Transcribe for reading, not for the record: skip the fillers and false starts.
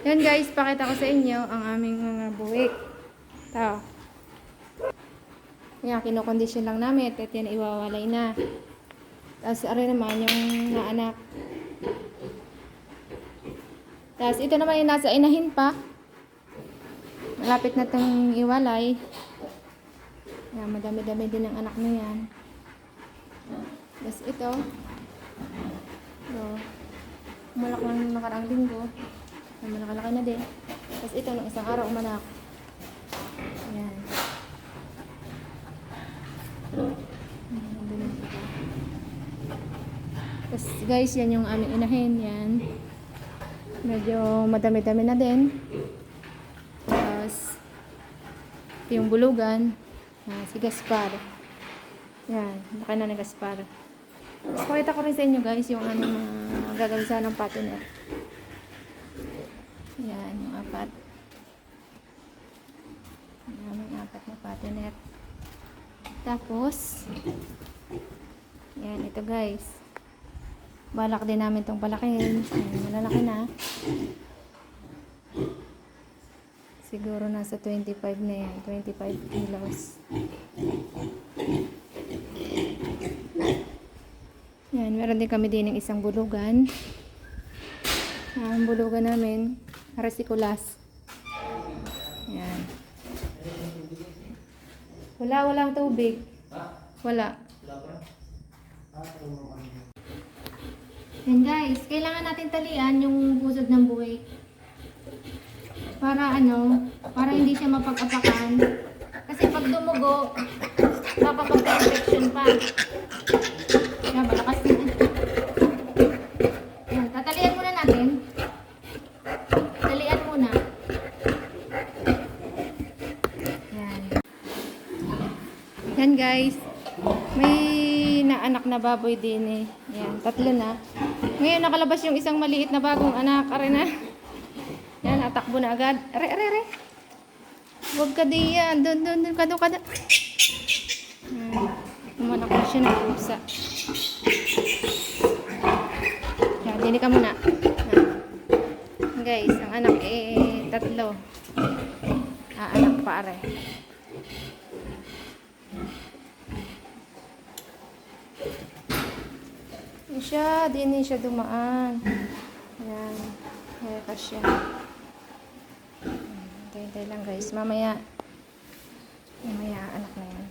Yan guys, pakita ko sa inyo ang aming mga buwik. Ito. Yan, kinokondisyon lang namin. At yan, iwawalay na. Tapos, ari naman yung naanak. Tapos, ito naman yung nasa inahin pa. Malapit na itong iwalay. Yan, madami-dami din ang anak na yan. Tapos, ito. Ito. Umalak lang nakaraang linggo. Malaki-laki na din. Tapos, ito, nung isang araw umanak. Yan. Tapos guys, yan yung aming inahin. Yan. Medyo madami-dami na din. Tapos yung bulugan. Si Gaspar. Yan. Laki na ni Gaspar. Tapos pakita ko rin sa inyo guys yung aming mga gagawin sa ng patiner. Yan. Yung apat. Yung aming apat na patiner. Tapos yan, ito guys. Balak din namin itong palakihin. Malalaki na. Siguro nasa 25 na yan. 25 kilos. Yan, meron din kami din ng isang bulugan. Ang bulugan namin, Rasiculas. Yan. Walang tubig. Wala. Yan guys, kailangan natin talian yung pusod ng buwik. Para para hindi siya mapag-apakan. Kasi pag dumugo, baka magka-infection pa. Yan, malakas din. Yan, tatalian muna natin. Talian muna. Yan. Yan guys. May naanak na baboy din eh. Yan, 3 na. Ngayon nakalabas yung isang maliit na bagong anak. Are na. Yan, atakbo na agad. Are. Huwag ka diyan. Doon ka. Umanak na siya ng pusa. Yan, dili ka muna. Yan. Guys, ang anak eh 3. Anak pa are. Din siya dumaan. Ayan. Kaya ka siya. Hintay lang guys. Mamaya anak na yan.